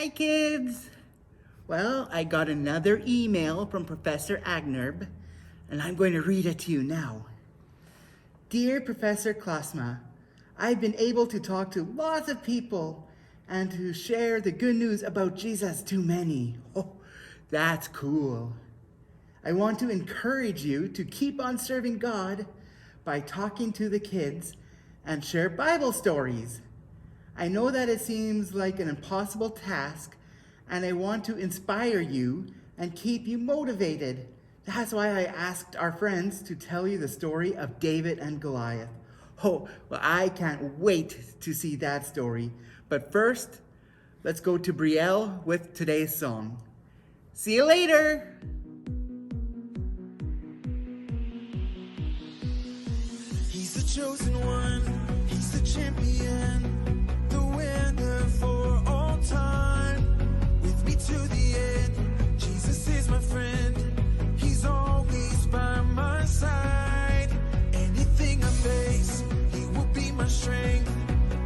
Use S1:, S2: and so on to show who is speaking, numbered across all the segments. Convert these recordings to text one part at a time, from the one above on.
S1: Hi, kids. Well, I got another email from Professor Agnerb, and I'm going to read it to you now. Dear Professor Klasma, I've been able to talk to lots of people and to share the good news about Jesus to many. Oh, that's cool. I want to encourage you to keep on serving God by talking to the kids and share Bible stories. I know that it seems like an impossible task, and I want to inspire you and keep you motivated. That's why I asked our friends to tell you the story of David and Goliath. Oh, well, I can't wait to see that story. But first, let's go to Brielle with today's song. See you later!
S2: He's the chosen one, he's the champion, the winner for all time. With me to the end, Jesus is my friend, he's always by my side. Anything I face, he will be my strength.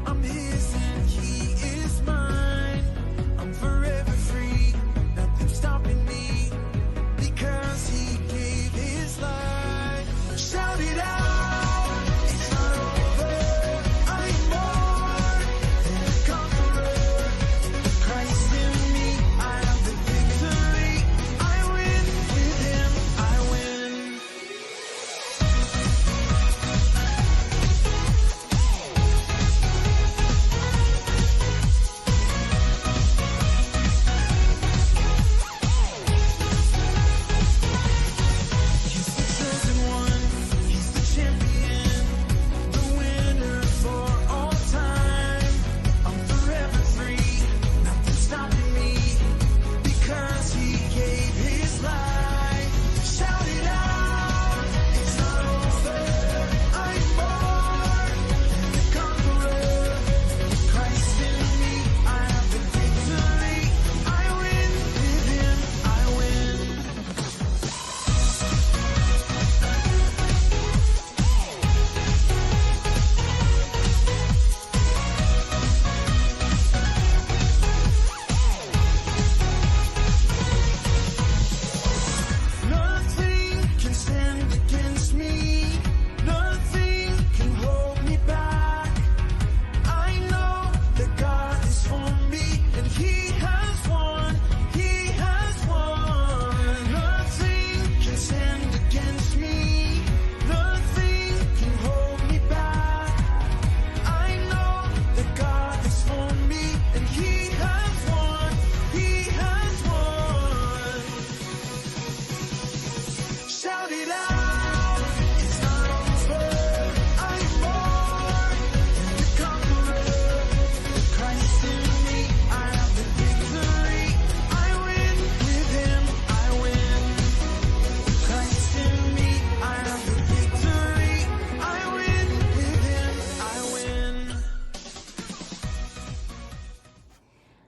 S2: I'm his and he is mine. I'm forever free, nothing's stopping me, because he gave his life. Shout it out!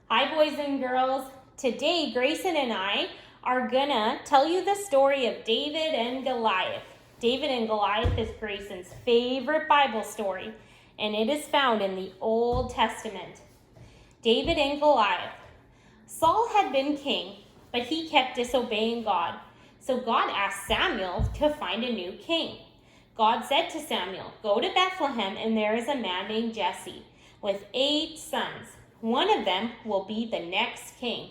S3: Hi, boys and girls. Today, Grayson and I are gonna tell you the story of David and Goliath. David and Goliath is Grayson's favorite Bible story, and it is found in the Old Testament. David and Goliath. Saul had been king, but he kept disobeying God. So God asked Samuel to find a new king. God said to Samuel, "Go to Bethlehem, and there is a man named Jesse with 8 sons. One of them will be the next king."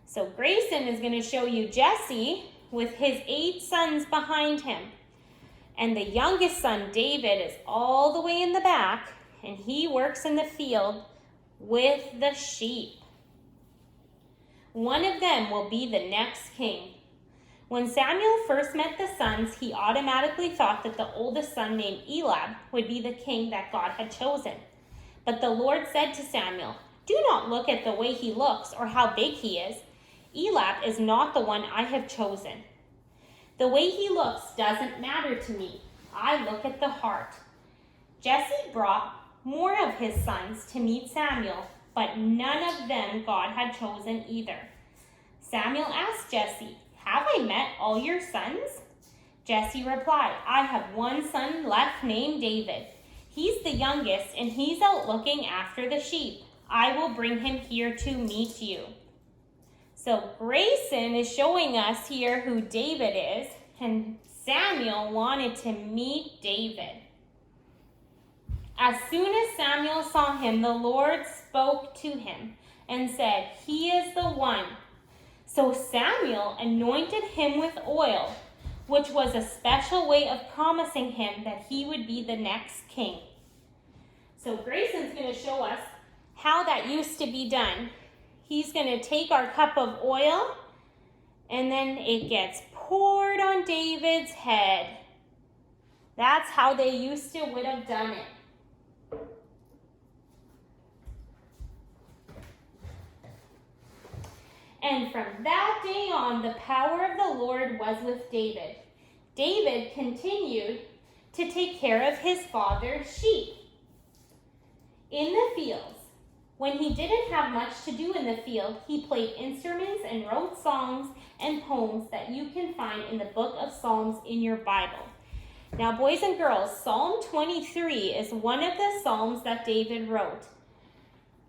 S3: So Grayson is going to show you Jesse with his 8 sons behind him. And the youngest son, David, is all the way in the back, and he works in the field with the sheep. One of them will be the next king. When Samuel first met the sons, he automatically thought that the oldest son named Eliab would be the king that God had chosen. But the Lord said to Samuel, "Do not look at the way he looks or how big he is. Eliab is not the one I have chosen. The way he looks doesn't matter to me. I look at the heart." Jesse brought more of his sons to meet Samuel, but none of them God had chosen either. Samuel asked Jesse, "Have I met all your sons?" Jesse replied, "I have one son left named David. He's the youngest, and he's out looking after the sheep. I will bring him here to meet you. So Grayson is showing us here who David is, and Samuel wanted to meet David. As soon as Samuel saw him, the Lord spoke to him and said, "He is the one." So Samuel anointed him with oil, which was a special way of promising him that he would be the next king. So Grayson's going to show us how that used to be done. He's going to take our cup of oil, and then it gets poured on David's head. That's how they used to would have done it. And from that day on, the power of the Lord was with David. David continued to take care of his father's sheep. In the fields, when he didn't have much to do in the field, he played instruments and wrote songs and poems that you can find in the book of Psalms in your Bible. Now, boys and girls, Psalm 23 is one of the psalms that David wrote.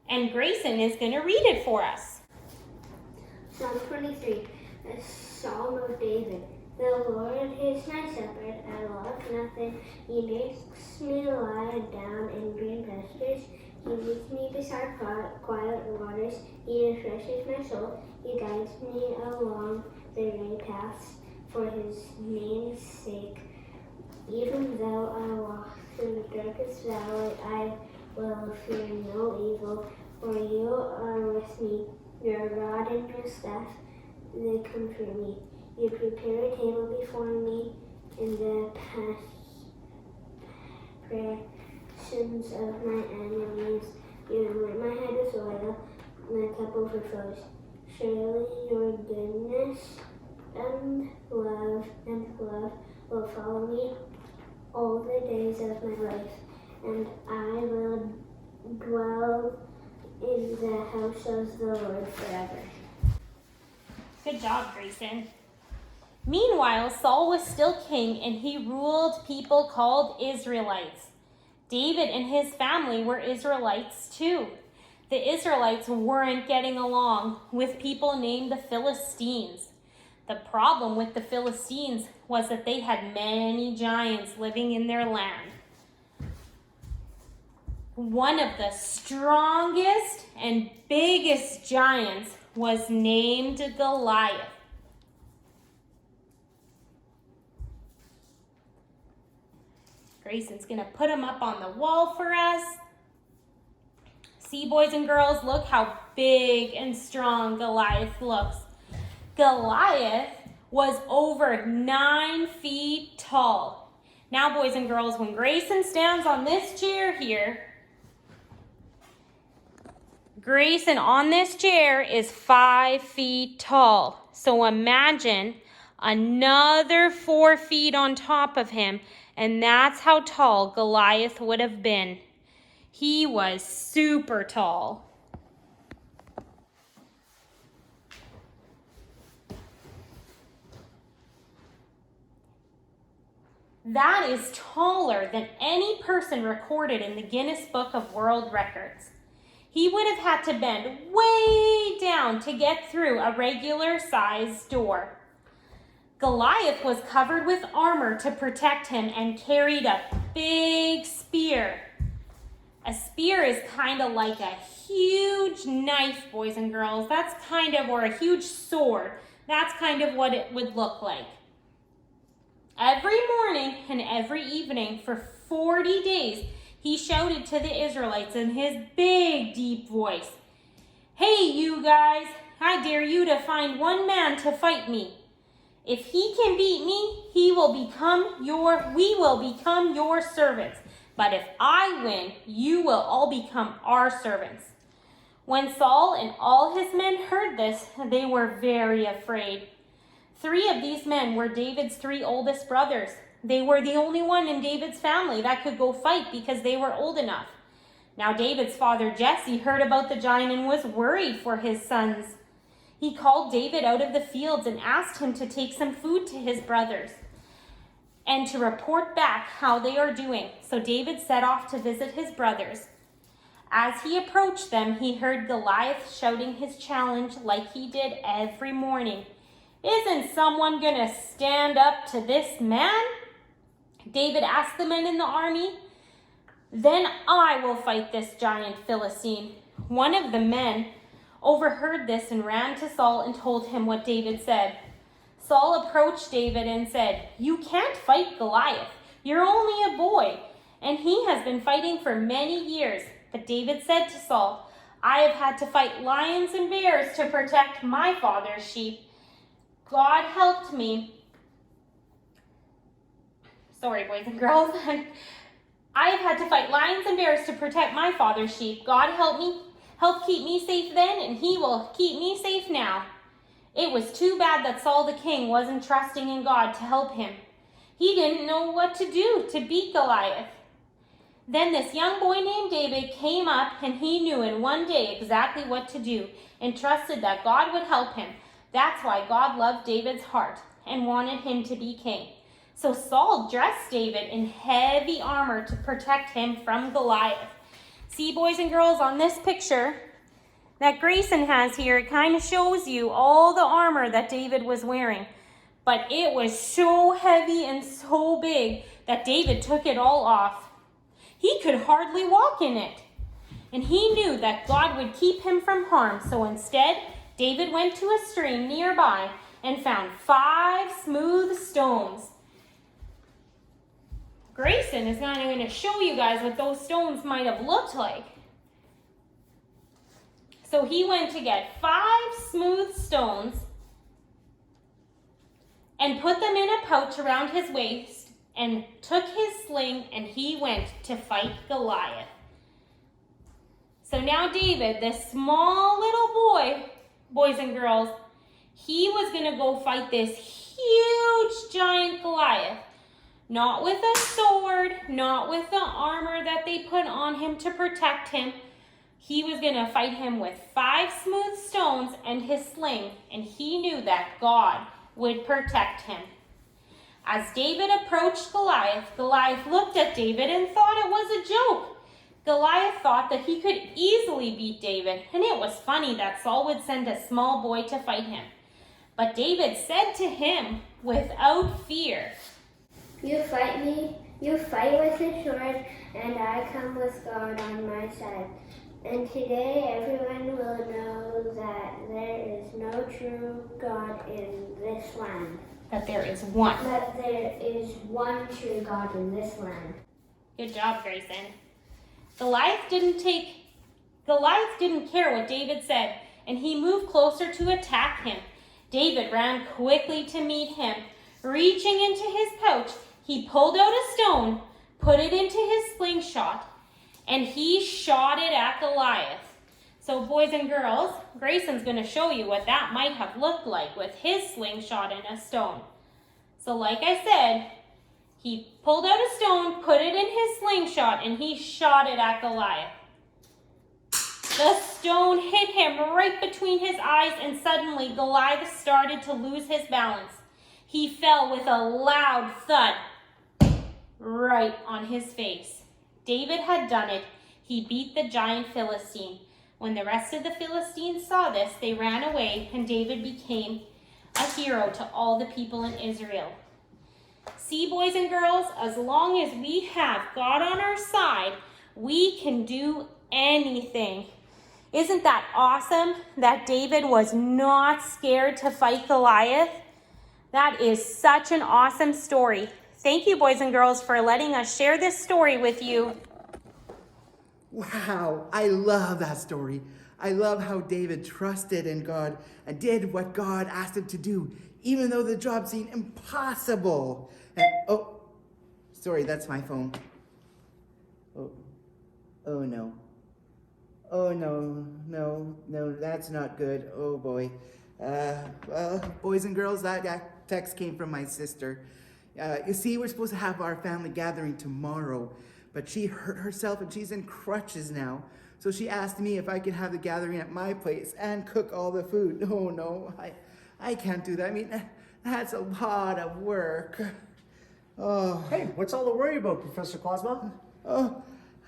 S3: And Grayson is going to read it for us.
S4: Psalm 23, a psalm of David. The Lord is my shepherd, I lack nothing. He makes me lie down in green pastures. He leads me beside quiet waters. He refreshes my soul. He guides me along the right paths for his name's sake. Even though I walk through the darkest valley, I will fear no evil, for you are with me. Your rod and your staff, they comfort me. You prepare a table before me in the presence of my enemies. You anoint my head with oil, my cup overflows. Surely your goodness and love will follow me all the days of my life, and I will dwell in the house of the Lord forever.
S3: Good job, Grayson. Meanwhile, Saul was still king, and he ruled people called Israelites. David and his family were Israelites too. The Israelites weren't getting along with people named the Philistines. The problem with the Philistines was that they had many giants living in their land. One of the strongest and biggest giants was named Goliath. Grayson's going to put him up on the wall for us. See, boys and girls, look how big and strong Goliath looks. Goliath was over 9 feet tall. Now, boys and girls, when Grayson stands on this chair here, Grayson on this chair is 5 feet tall. So imagine another 4 feet on top of him, and that's how tall Goliath would have been. He was super tall. That is taller than any person recorded in the Guinness Book of World Records. He would have had to bend way down to get through a regular-sized door. Goliath was covered with armor to protect him and carried a big spear. A spear is kind of like a huge knife, boys and girls. That's kind of, or a huge sword. That's kind of what it would look like. Every morning and every evening for 40 days, he shouted to the Israelites in his big, deep voice, "Hey, you guys, I dare you to find one man to fight me. If he can beat me, we will become your servants. But if I win, you will all become our servants." When Saul and all his men heard this, they were very afraid. 3 of these men were David's 3 oldest brothers. They were the only one in David's family that could go fight because they were old enough. Now David's father Jesse heard about the giant and was worried for his sons. He called David out of the fields and asked him to take some food to his brothers and to report back how they are doing. So David set off to visit his brothers. As he approached them, he heard Goliath shouting his challenge like he did every morning. "Isn't someone going to stand up to this man?" David asked the men in the army. "Then I will fight this giant Philistine." One of the men overheard this and ran to Saul and told him what David said. Saul approached David and said, "You can't fight Goliath. You're only a boy, and he has been fighting for many years." But David said to Saul, "I have had to fight lions and bears to protect my father's sheep. God helped me." Sorry, boys and girls. "I have had to fight lions and bears to protect my father's sheep. God helped keep me safe then, and he will keep me safe now." It was too bad that Saul the king wasn't trusting in God to help him. He didn't know what to do to beat Goliath. Then this young boy named David came up, and he knew in one day exactly what to do and trusted that God would help him. That's why God loved David's heart and wanted him to be king. So Saul dressed David in heavy armor to protect him from Goliath. See, boys and girls, on this picture that Grayson has here, it kind of shows you all the armor that David was wearing. But it was so heavy and so big that David took it all off. He could hardly walk in it. And he knew that God would keep him from harm. So instead, David went to a stream nearby and found 5 smooth stones. Grayson is now going to show you guys what those stones might have looked like. So he went to get 5 smooth stones and put them in a pouch around his waist and took his sling, and he went to fight Goliath. So now David, this small little boy, boys and girls, he was going to go fight this huge giant Goliath. Not with a sword, not with the armor that they put on him to protect him. He was going to fight him with 5 smooth stones and his sling, and he knew that God would protect him. As David approached Goliath, Goliath looked at David and thought it was a joke. Goliath thought that he could easily beat David, and it was funny that Saul would send a small boy to fight him. But David said to him without fear,
S4: You fight with a sword, and I come with God on my side. And today everyone will know that there is no true God in this land.
S3: that there is one.
S4: That there is one true God in this land.
S3: Good job, Grayson. Goliath didn't care what David said, and he moved closer to attack him. David ran quickly to meet him. Reaching into his pouch, he pulled out a stone, put it into his slingshot, and he shot it at Goliath. So boys and girls, Grayson's going to show you what that might have looked like with his slingshot and a stone. So like I said, he pulled out a stone, put it in his slingshot, and he shot it at Goliath. The stone hit him right between his eyes, and suddenly Goliath started to lose his balance. He fell with a loud thud right on his face. David had done it. He beat the giant Philistine. When the rest of the Philistines saw this, they ran away, and David became a hero to all the people in Israel. See, boys and girls, as long as we have God on our side, we can do anything. Isn't that awesome that David was not scared to fight Goliath? That is such an awesome story. Thank you, boys and girls, for letting us share this story with you.
S1: Wow, I love that story. I love how David trusted in God and did what God asked him to do, even though the job seemed impossible. And, oh, sorry, that's my phone. Oh no. Oh no, that's not good. Oh boy. Well, boys and girls, that text came from my sister. You see, we're supposed to have our family gathering tomorrow, but she hurt herself and she's in crutches now. So she asked me if I could have the gathering at my place and cook all the food. Oh no, I can't do that. I mean, that's a lot of work. Oh.
S5: Hey, what's all the worry about, Professor Klosma?
S1: Oh,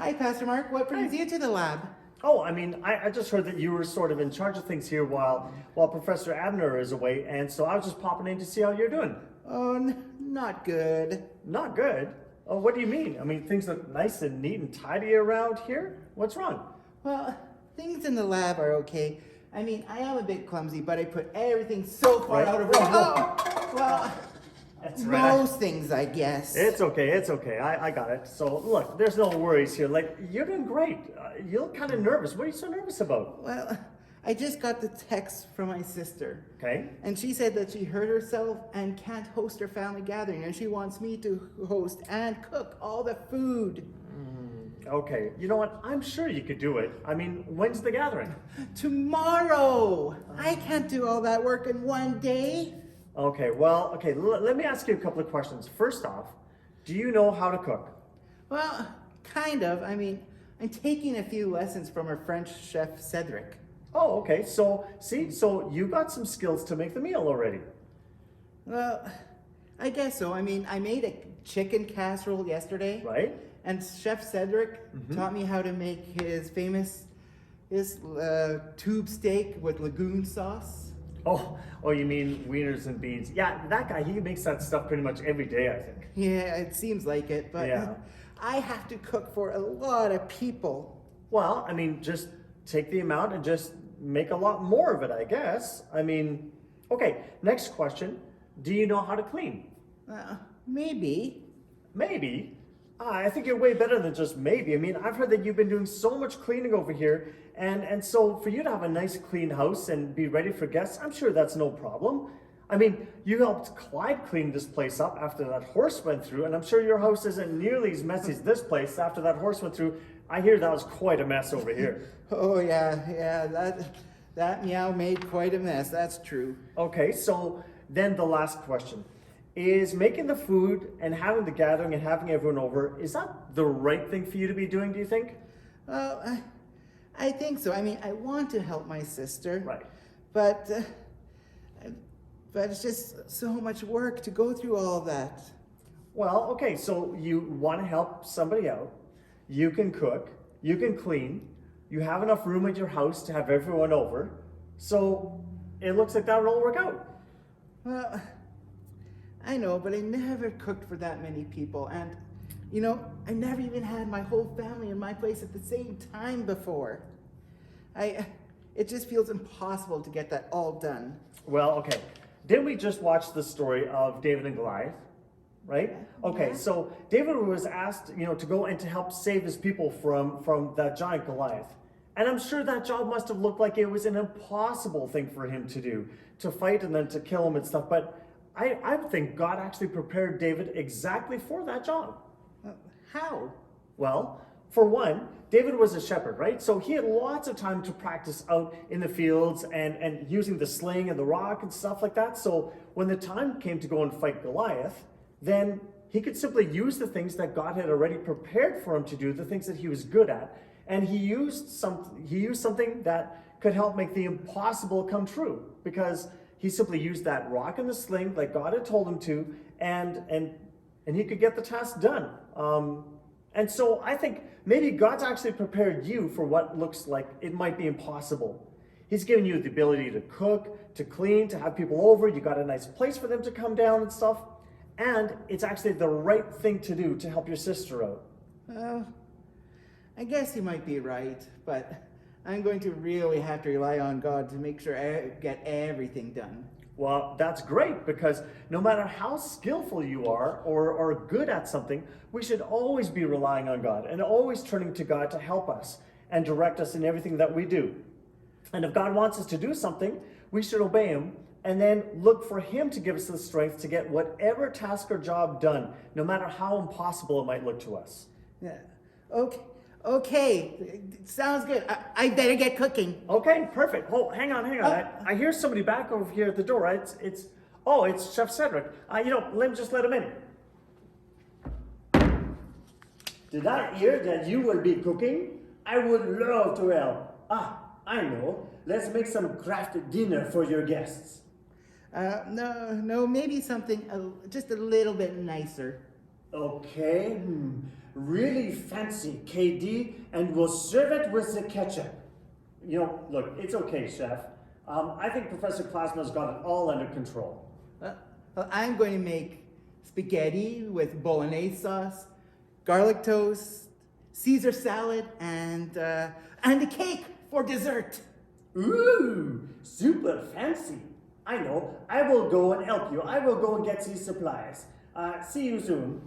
S1: Hi, Pastor Mark. What brings you to the lab?
S5: Oh, I just heard that you were sort of in charge of things here while Professor Abner is away, and so I was just popping in to see how you're doing.
S1: Oh, not good.
S5: Not good? Oh, what do you mean? Things look nice and neat and tidy around here. What's wrong?
S1: Well, things in the lab are okay. I am a bit clumsy, but I put everything so far
S5: Right.
S1: out of range. Oh, well,
S5: That's right.
S1: most things, I guess.
S5: It's okay. I got it. So, look, there's no worries here. Like, you're doing great. You look kind of nervous. What are you so nervous about?
S1: Well, I just got the text from my sister.
S5: Okay.
S1: And she said that she hurt herself and can't host her family gathering, and she wants me to host and cook all the food.
S5: Okay. You know what? I'm sure you could do it. When's the gathering?
S1: Tomorrow! I can't do all that work in one day.
S5: Okay, well, let me ask you a couple of questions. First off, do you know how to cook?
S1: Well, kind of. I'm taking a few lessons from our French chef Cedric.
S5: Oh, okay. So you got some skills to make the meal already.
S1: Well, I guess so. I made a chicken casserole yesterday.
S5: Right?
S1: And Chef Cedric taught me how to make his famous tube steak with lagoon sauce.
S5: Oh, you mean wieners and beans? Yeah, that guy, he makes that stuff pretty much every day, I think.
S1: Yeah, it seems like it, but
S5: Yeah.
S1: I have to cook for a lot of people.
S5: Well, just take the amount and just make a lot more of it, I guess. Okay, next question. Do you know how to clean?
S1: Maybe.
S5: Maybe. I think you're way better than just maybe. I've heard that you've been doing so much cleaning over here, and so for you to have a nice clean house and be ready for guests, I'm sure that's no problem. You helped Clyde clean this place up after that horse went through, and I'm sure your house isn't nearly as messy as this place after that horse went through. I hear that was quite a mess over here.
S1: Oh yeah, that meow made quite a mess, that's true.
S5: Okay, so then the last question. Is making the food and having the gathering and having everyone over, is that the right thing for you to be doing, do you think?
S1: Well, I think so. I want to help my sister.
S5: Right.
S1: But it's just so much work to go through all that.
S5: Well, okay, so you want to help somebody out. You can cook, you can clean, you have enough room at your house to have everyone over. So it looks like that'll all work out.
S1: Well, I know, but I never cooked for that many people. And, I never even had my whole family in my place at the same time before. It just feels impossible to get that all done.
S5: Well, okay. Didn't we just watch the story of David and Goliath? Right? Okay,
S1: Yeah.
S5: so David was asked, to go and to help save his people from that giant Goliath. And I'm sure that job must have looked like it was an impossible thing for him to do, to fight and then to kill him and stuff. But I would think God actually prepared David exactly for that job.
S1: How?
S5: Well, for one, David was a shepherd, right? So he had lots of time to practice out in the fields and using the sling and the rock and stuff like that. So when the time came to go and fight Goliath, then he could simply use the things that God had already prepared for him to do, the things that he was good at. And he used something that could help make the impossible come true, because he simply used that rock and the sling like God had told him to, and he could get the task done. And so I think maybe God's actually prepared you for what looks like it might be impossible. He's given you the ability to cook, to clean, to have people over. You got a nice place for them to come down and stuff. And it's actually the right thing to do to help your sister out.
S1: Well, I guess you might be right, but I'm going to really have to rely on God to make sure I get everything done.
S5: Well, that's great, because no matter how skillful you are or good at something, we should always be relying on God and always turning to God to help us and direct us in everything that we do. And if God wants us to do something, we should obey Him and then look for Him to give us the strength to get whatever task or job done, no matter how impossible it might look to us.
S1: Yeah. Okay. Sounds good. I better get cooking.
S5: Okay, perfect. Oh, hang on. I hear somebody back over here at the door. Right? It's Chef Cedric. Let me let him in.
S6: Did I hear that you will be cooking? I would love to help. I know. Let's make some crafted dinner for your guests.
S1: No, maybe something just a little bit nicer.
S6: Okay, really fancy, KD, and we'll serve it with the ketchup. You know, look, it's okay, Chef. I think Professor Klasma's got it all under control.
S1: Well, I'm going to make spaghetti with bolognese sauce, garlic toast, Caesar salad, and a cake for dessert.
S6: Ooh, super fancy. I know. I will go and help you. I will go and get these supplies. See you soon.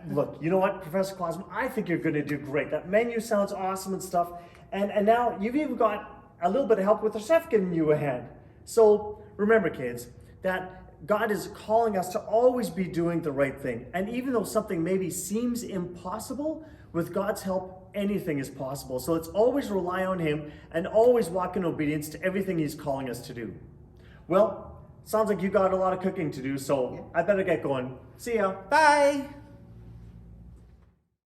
S5: Look, you know what, Professor Klasma? I think you're going to do great. That menu sounds awesome and stuff. And now you've even got a little bit of help with the chef giving you a hand. So remember, kids, that God is calling us to always be doing the right thing. And even though something maybe seems impossible, with God's help, anything is possible. So let's always rely on Him and always walk in obedience to everything He's calling us to do. Well, sounds like you got a lot of cooking to do, so I better get going. See ya.
S1: Bye!